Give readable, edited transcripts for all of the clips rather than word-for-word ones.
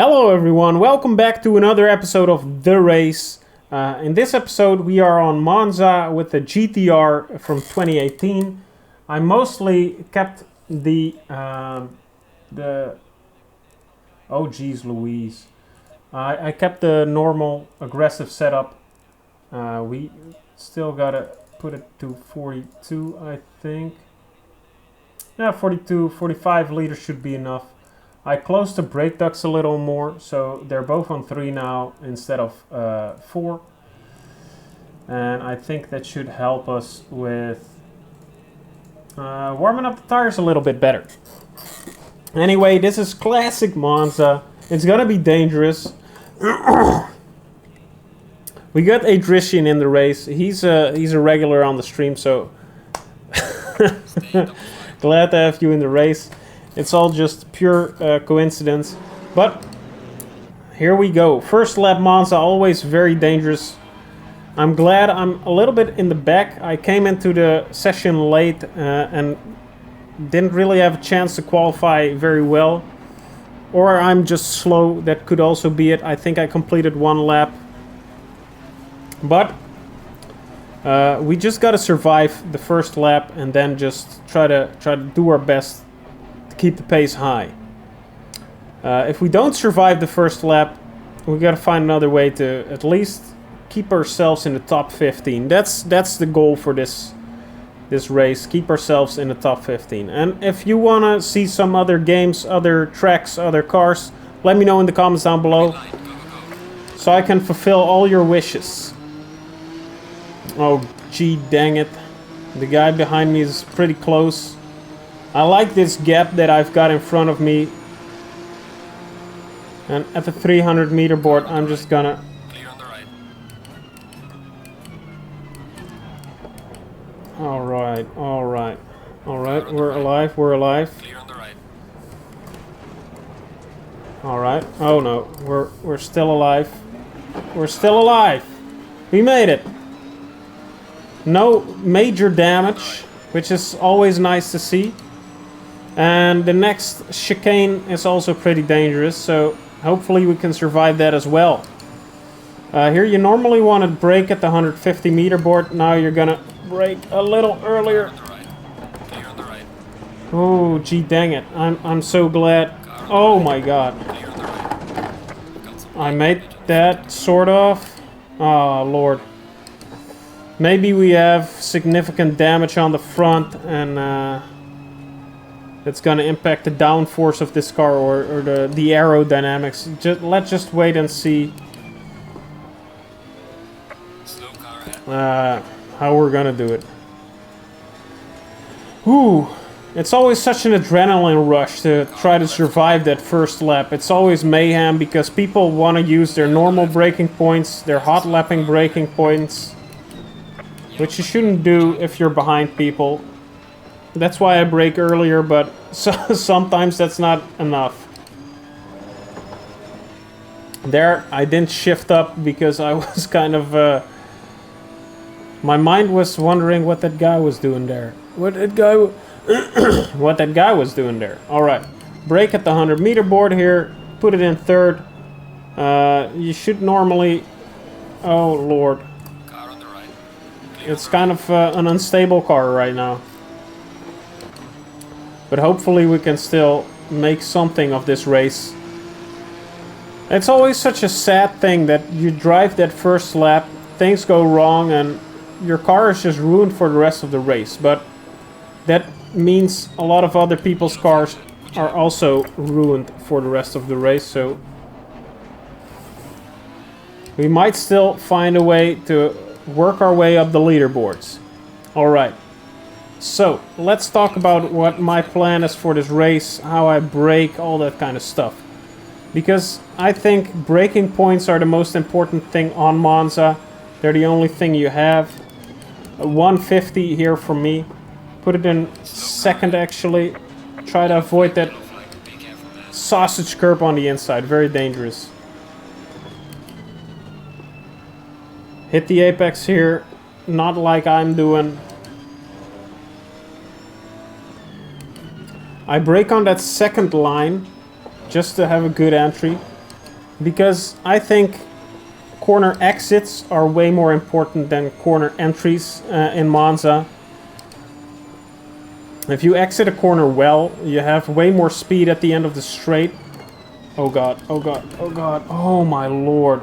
Hello everyone, welcome back to another episode of The Race. In this episode we are on Monza with the GTR from 2018. I mostly kept oh geez Louise. I kept the normal aggressive setup. We still gotta put it to 42 I think. Yeah, 42, 45 liters should be enough. I closed the brake ducts a little more, so they're both on 3 now instead of 4. And I think that should help us with warming up the tires a little bit better. Anyway, this is classic Monza. It's gonna be dangerous. We got Adrian in the race. He's a regular on the stream, so glad to have you in the race. It's all just pure coincidence. But here we go. First lap Monza, always very dangerous. I'm glad I'm a little bit in the back. I came into the session late and didn't really have a chance to qualify very well. Or I'm just slow. That could also be it. I think I completed 1 lap. But we just got to survive the first lap and then just try to do our best keep the pace high. If we don't survive the first lap, we gotta find another way to at least keep ourselves in the top 15. That's the goal for this race. Keep ourselves in the top 15. And if you wanna see some other games, other tracks, other cars, let me know in the comments down below, so I can fulfill all your wishes. Oh gee dang it, the guy behind me is pretty close. I like this gap that I've got in front of me. And at the 300 meter board, I'm just gonna... Alright, we're alive, Alright, oh no, we're still alive. We made it! No major damage, which is always nice to see. And the next chicane is also pretty dangerous, so hopefully we can survive that as well. Here you normally want to brake at the 150 meter board. Now you're gonna brake a little earlier. Oh gee dang it, I'm so glad. Oh my god. I made that, sort of. Oh lord. Maybe we have significant damage on the front and it's gonna impact the downforce of this car or the aerodynamics. Let's just wait and see how we're gonna do it. Whew. It's always such an adrenaline rush to try to survive that first lap. It's always mayhem because people want to use their normal braking points, their hot lapping braking points, which you shouldn't do if you're behind people. That's why I brake earlier, but sometimes that's not enough. There, I didn't shift up because I was kind of... my mind was wondering what that guy was doing there. What that guy was doing there. Alright, brake at the 100 meter board here. Put it in third. You should normally... Oh lord. It's kind of an unstable car right now. But hopefully we can still make something of this race. It's always such a sad thing that you drive that first lap, things go wrong and your car is just ruined for the rest of the race. But that means a lot of other people's cars are also ruined for the rest of the race. So we might still find a way to work our way up the leaderboards. Alright. So, let's talk about what my plan is for this race, how I brake, all that kind of stuff. Because I think braking points are the most important thing on Monza. They're the only thing you have. 150 here for me. Put it in second actually. Try to avoid that sausage curb on the inside, very dangerous. Hit the apex here, not like I'm doing. I brake on that second line just to have a good entry. because I think corner exits are way more important than corner entries in Monza. If you exit a corner well, you have way more speed at the end of the straight. Oh god, oh god, oh god, oh my lord.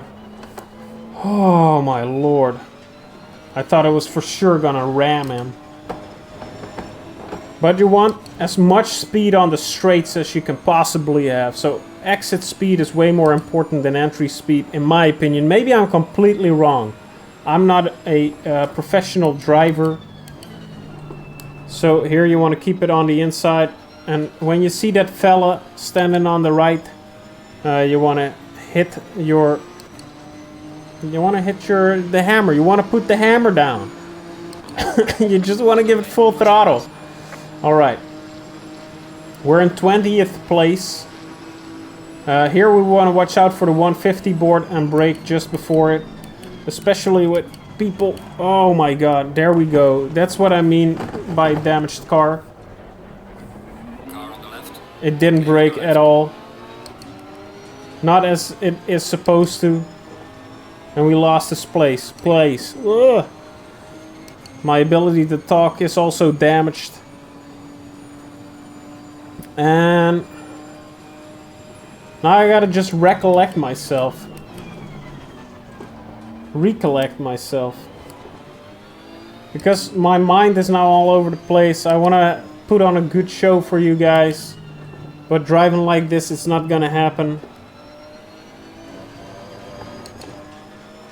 Oh my lord. I thought I was for sure gonna ram him. But you want as much speed on the straights as you can possibly have. So exit speed is way more important than entry speed, in my opinion. Maybe I'm completely wrong. I'm not a professional driver. So here you want to keep it on the inside. And when you see that fella standing on the right, you want to hit your... the hammer. You want to put the hammer down. You just want to give it full throttle. Alright. We're in 20th place. Here we want to watch out for the 150 board and brake just before it. Especially with people... Oh my god, there we go. That's what I mean by damaged car. Car on the left. It didn't brake at all. Not as it is supposed to. And we lost this place. Ugh. My ability to talk is also damaged. And now I gotta just recollect myself. Because my mind is now all over the place. I wanna put on a good show for you guys. But driving like this, it's not gonna happen.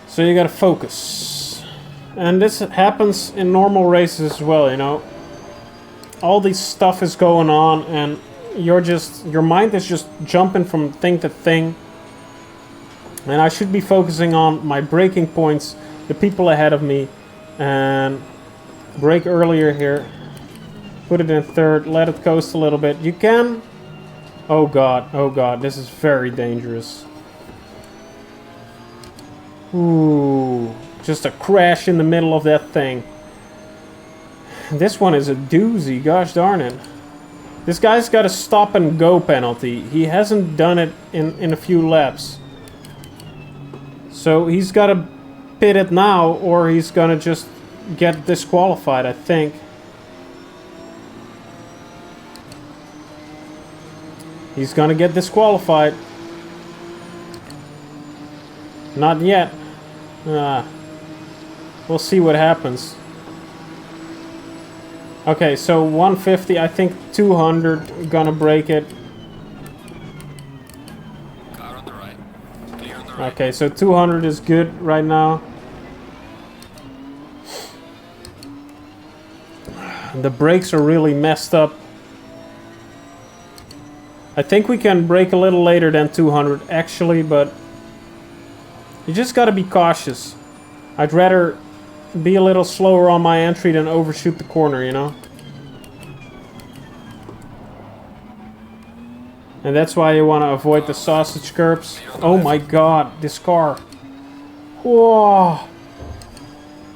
So you gotta focus. And this happens in normal races as well, you know. All this stuff is going on and your mind is just jumping from thing to thing. And I should be focusing on my braking points, the people ahead of me, and brake earlier here. Put it in third, let it coast a little bit. You can... oh god, this is very dangerous. Ooh, just a crash in the middle of that thing. This one is a doozy, gosh darn it. This guy's got a stop and go penalty. He hasn't done it in a few laps. So he's got to pit it now or he's gonna just get disqualified, I think. He's gonna get disqualified. Not yet. We'll see what happens. Okay, so 150, I think 200 gonna break it. Car on the right. Clear on the right. Okay, so 200 is good right now. The brakes are really messed up. I think we can brake a little later than 200 actually, but you just gotta be cautious. I'd rather be a little slower on my entry than overshoot the corner, you know? And that's why you want to avoid the sausage curbs. Oh my god, this car. Whoa.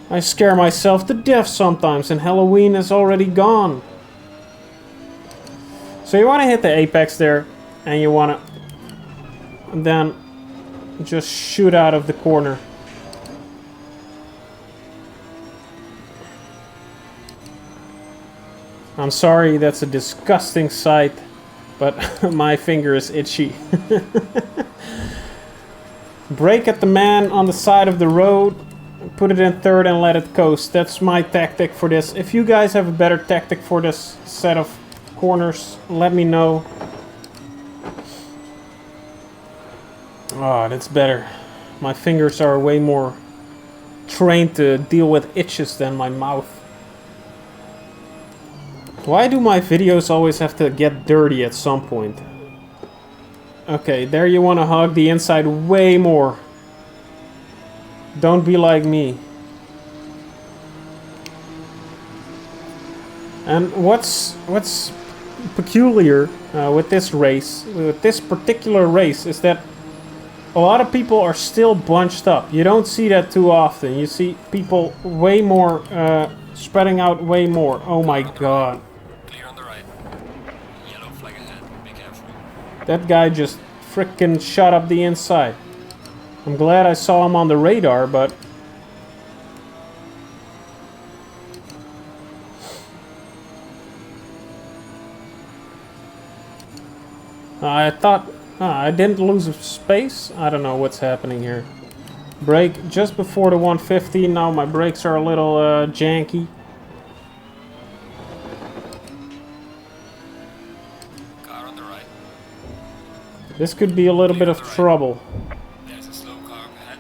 I scare myself to death sometimes and Halloween is already gone. So you want to hit the apex there and you want to then just shoot out of the corner. I'm sorry, that's a disgusting sight, but my finger is itchy. Brake at the man on the side of the road, put it in third and let it coast. That's my tactic for this. If you guys have a better tactic for this set of corners, let me know. Oh, that's better. My fingers are way more trained to deal with itches than my mouth. Why do my videos always have to get dirty at some point? Okay, there you want to hug the inside way more. Don't be like me. And what's peculiar with this race, with this particular race, is that a lot of people are still bunched up. You don't see that too often. You see people way more, spreading out way more. Oh my god. Clear on the right. Yellow flag ahead. Be careful. That guy just frickin' shot up the inside. I'm glad I saw him on the radar, but... I thought... I didn't lose space? I don't know what's happening here. Brake just before the 150. Now my brakes are a little janky. Car on the right. This could be a little bit of trouble. There's a slow car up ahead.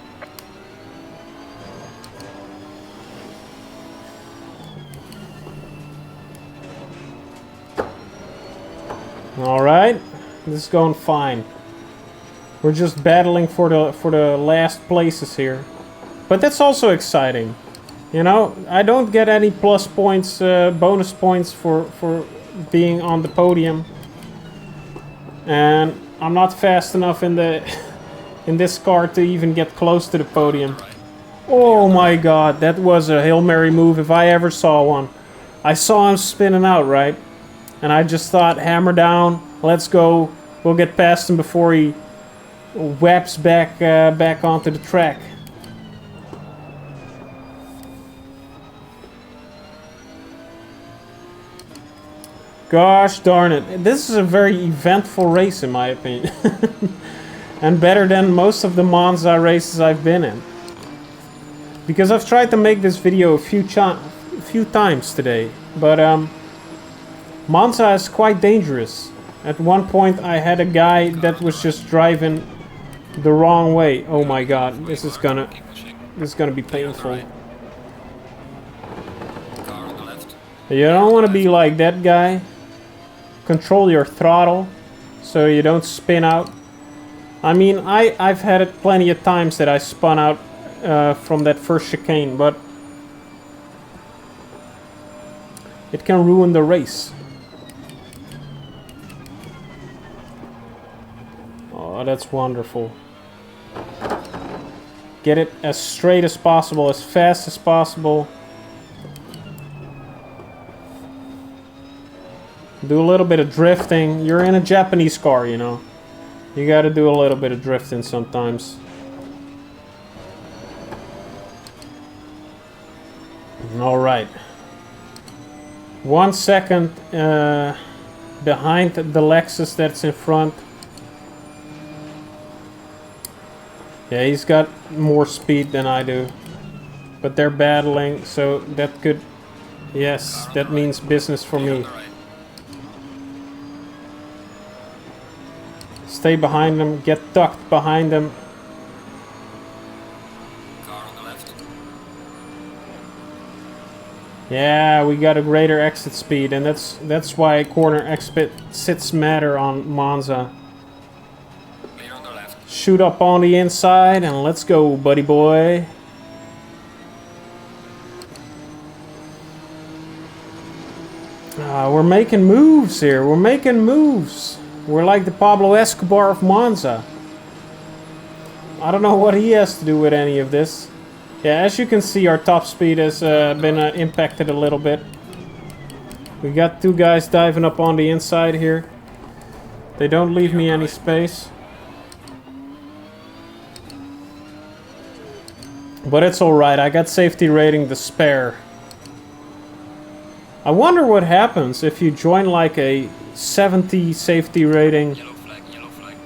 Alright. This is going fine. We're just battling for the last places here. But that's also exciting. You know, I don't get any plus points, bonus points for being on the podium. And I'm not fast enough in this car to even get close to the podium. Oh my god, that was a Hail Mary move if I ever saw one. I saw him spinning out, right? And I just thought, hammer down, let's go. We'll get past him before he whaps back onto the track. Gosh darn it. This is a very eventful race in my opinion. And better than most of the Monza races I've been in. Because I've tried to make this video a few times today. But Monza is quite dangerous. At one point I had a guy that was just driving the wrong way. Oh my god, this is gonna be painful. Car on the left. You don't want to be like that guy. Control your throttle so you don't spin out. I mean, I've had it plenty of times that I spun out from that first chicane, but it can ruin the race. Oh, that's wonderful. Get it as straight as possible, as fast as possible. Do a little bit of drifting. You're in a Japanese car, you know. You gotta do a little bit of drifting sometimes. Alright. 1 second behind the Lexus that's in front. Yeah, he's got more speed than I do. But they're battling, so that could... Yes, that means business for me. Stay behind them, get tucked behind them. Car on the left. Yeah, we got a greater exit speed, and that's why corner exits matter on Monza. Clear on the left. Shoot up on the inside, and let's go, buddy boy. We're making moves here. We're making moves. We're like the Pablo Escobar of Monza. I don't know what he has to do with any of this. Yeah, as you can see, our top speed has been impacted a little bit. We got two guys diving up on the inside here. They don't leave me any space. But it's alright, I got safety rating to spare. I wonder what happens if you join like a 70 safety rating Yellow flag,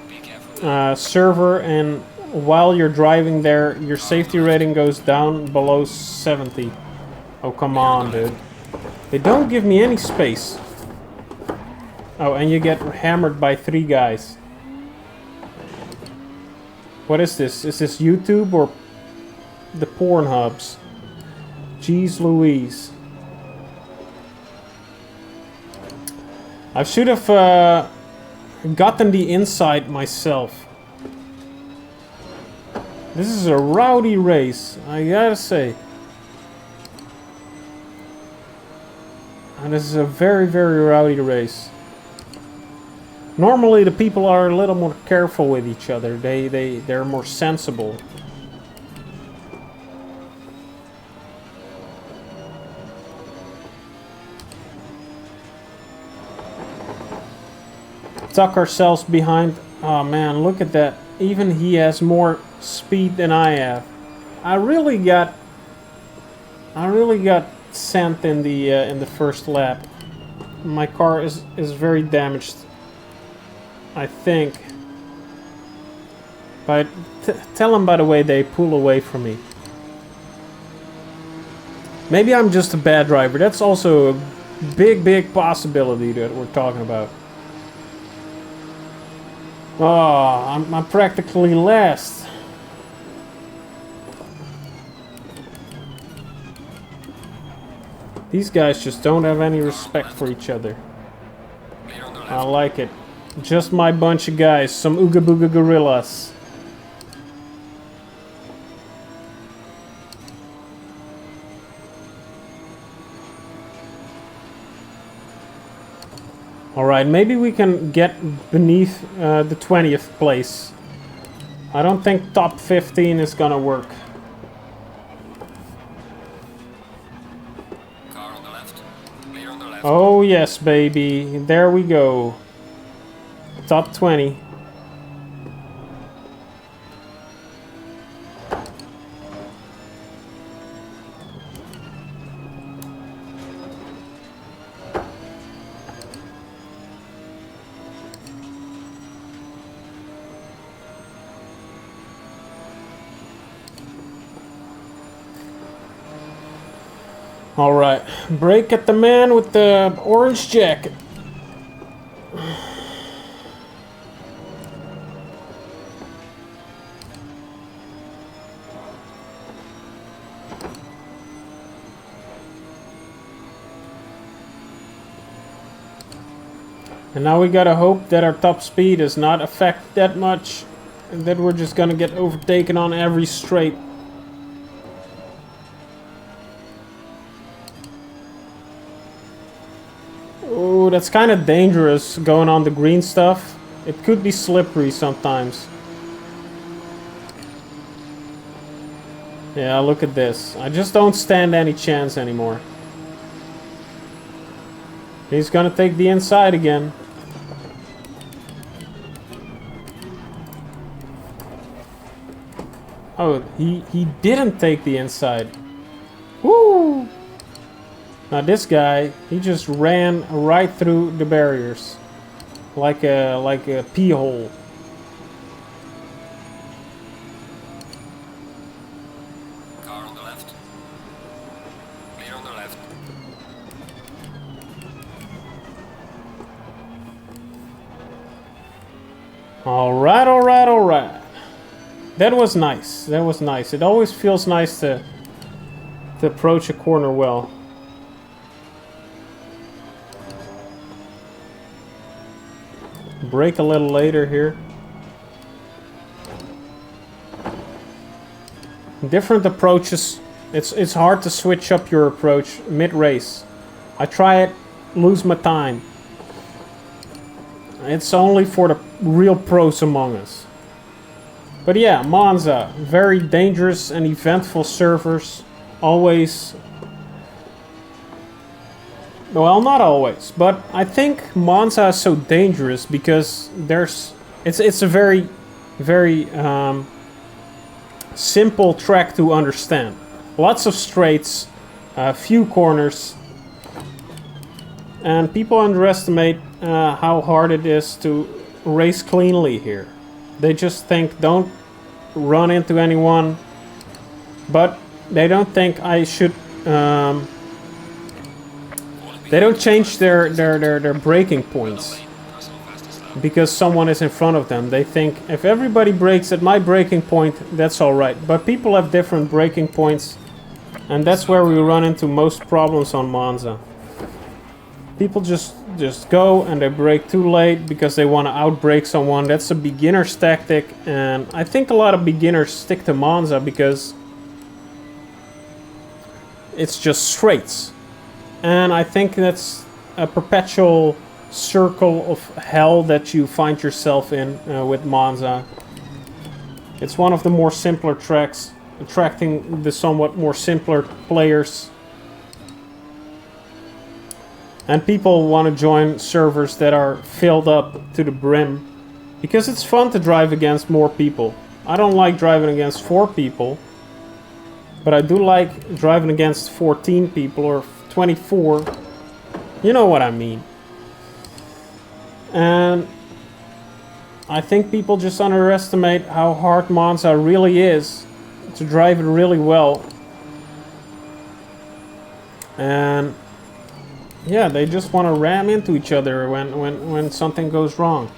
be careful. server, and while you're driving there, your safety rating goes down below 70. Oh, come on, dude. They don't give me any space. Oh, and you get hammered by 3 guys. What is this? Is this YouTube or the Pornhubs? Jeez Louise. I should have gotten the inside myself. This is a rowdy race, I gotta say. And this is a very, very rowdy race. Normally the people are a little more careful with each other. They're more sensible. Tuck ourselves behind Oh man, look at that. Even he has more speed than I have. I really got sent in the first lap. My car is very damaged, I think. But tell them, by the way, they pull away from me. Maybe I'm just a bad driver. That's also a big possibility that we're talking about. Oh, I'm practically last. These guys just don't have any respect for each other. I like it. Just my bunch of guys, some Ooga Booga gorillas. Alright, maybe we can get beneath the 20th place. I don't think top 15 is gonna work. Car on the left. Clear on the left. Oh yes, baby. There we go. Top 20. Alright, brake at the man with the orange jacket. And now we gotta hope that our top speed does not affect that much, and that we're just gonna get overtaken on every straight. Oh, that's kind of dangerous going on the green stuff. It could be slippery sometimes. Yeah, look at this. I just don't stand any chance anymore. He's gonna take the inside again. Oh, he didn't take the inside. Woo! Now this guy, he just ran right through the barriers, like a pea hole. Car on the left. Clear on the left. Alright, alright, alright. That was nice. That was nice. It always feels nice to approach a corner well. Brake a little later here. Different approaches. It's hard to switch up your approach mid-race. I try it, lose my time. It's only for the real pros among us. But yeah, Monza, very dangerous and eventful servers. Always. Well, not always, but I think Monza is so dangerous because it's a very simple track to understand. Lots of straights, few corners, and people underestimate how hard it is to race cleanly here. They just think don't run into anyone, but they don't think I should. They don't change their braking points because someone is in front of them. They think if everybody brakes at my braking point, that's alright. But people have different braking points, and that's where we run into most problems on Monza. People just go and they brake too late because they want to outbrake someone. That's a beginner's tactic, and I think a lot of beginners stick to Monza because it's just straights. And I think that's a perpetual circle of hell that you find yourself in with Monza. It's one of the more simpler tracks, attracting the somewhat more simpler players. And people want to join servers that are filled up to the brim Because it's fun to drive against more people. I don't like driving against 4 people. But I do like driving against 14 people or 24. You know what I mean. And I think people just underestimate how hard Monza really is to drive it really well. And yeah, they just want to ram into each other when something goes wrong.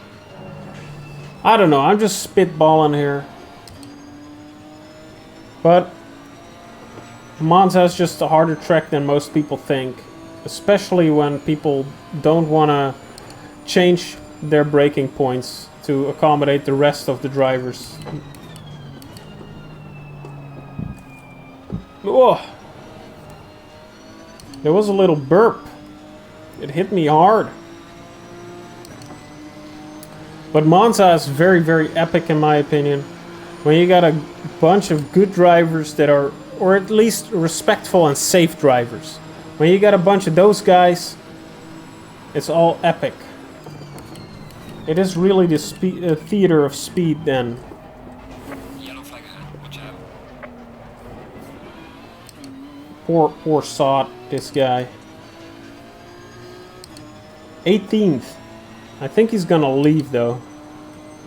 I don't know, I'm just spitballing here. But Monza is just a harder track than most people think. Especially when people don't want to change their braking points to accommodate the rest of the drivers. Oh, there was a little burp. It hit me hard. But Monza is very, very epic in my opinion. When you got a bunch of good drivers that are, or at least respectful and safe drivers. When you got a bunch of those guys, it's all epic. It is really the theater of speed then. Yellow flag ahead. Watch out. Poor sod, this guy. 18th. I think he's gonna leave though.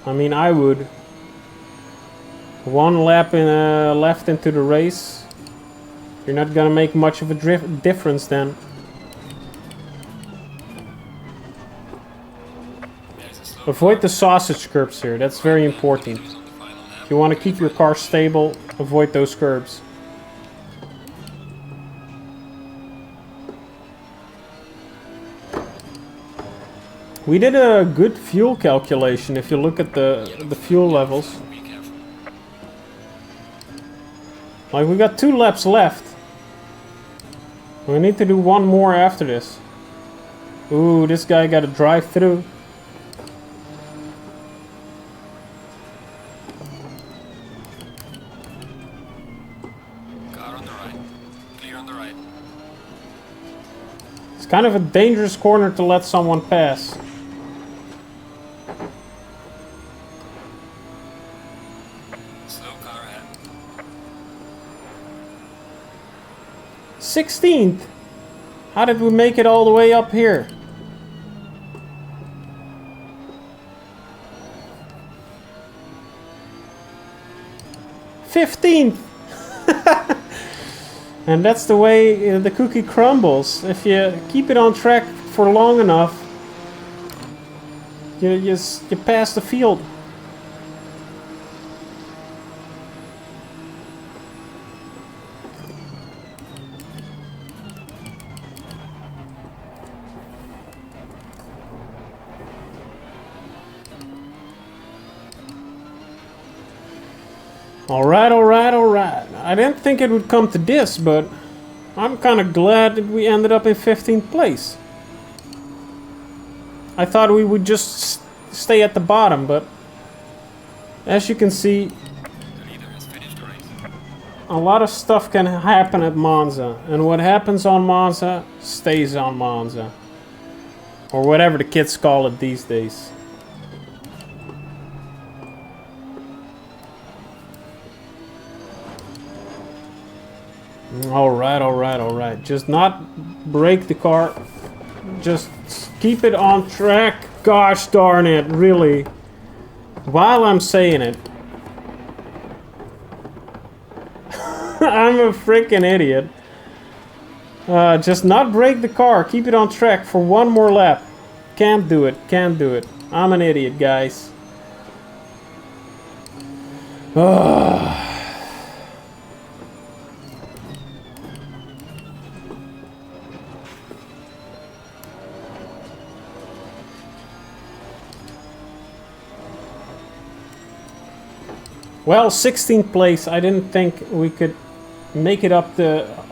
I mean, I would. 1 lap left into the race. You're not gonna make much of a difference then. Avoid the sausage curbs here, that's very important. If you want to keep your car stable, avoid those curbs. We did a good fuel calculation if you look at the fuel levels. Like, we got 2 laps left. We need to do 1 more after this. Ooh, this guy got to drive through. Car on the right. Clear on the right. It's kind of a dangerous corner to let someone pass. Slow car ahead. 16th? How did we make it all the way up here? 15th! And that's the way the cookie crumbles. If you keep it on track for long enough, you pass the field. Alright, alright, alright. I didn't think it would come to this, but I'm kind of glad that we ended up in 15th place. I thought we would just stay at the bottom, but as you can see, The leader has finished the race. a lot of stuff can happen at Monza. And what happens on Monza, stays on Monza. Or whatever the kids call it these days. Alright, alright, alright. Just not break the car. Just keep it on track. Gosh darn it, really. While I'm saying it. I'm a freaking idiot. Just not break the car. Keep it on track for 1 more lap. Can't do it, can't do it. I'm an idiot, guys. Well, 16th place. I didn't think we could make it up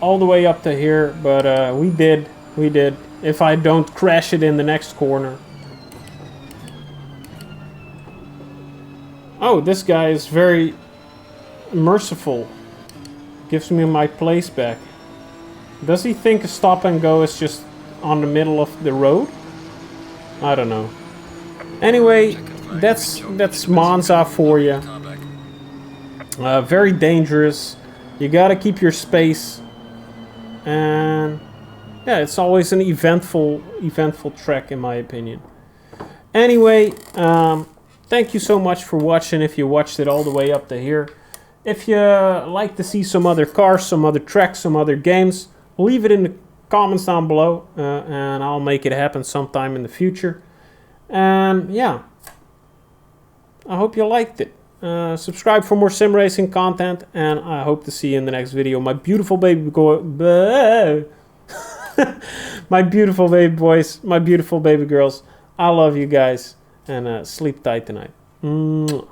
all the way up to here, but we did. We did. If I don't crash it in the next corner. Oh, this guy is very merciful. Gives me my place back. Does he think a stop and go is just on the middle of the road? I don't know. Anyway, that's Monza for you. Very dangerous. You gotta keep your space, and yeah, it's always an eventful track in my opinion. Anyway, thank you so much for watching. If you watched it all the way up to here, if you like to see some other cars, some other tracks, some other games, leave it in the comments down below, and I'll make it happen sometime in the future. And yeah, I hope you liked it. Subscribe for more sim racing content, and I hope to see you in the next video. My beautiful baby my beautiful baby boys, my beautiful baby girls, I love you guys, and sleep tight tonight. Mwah.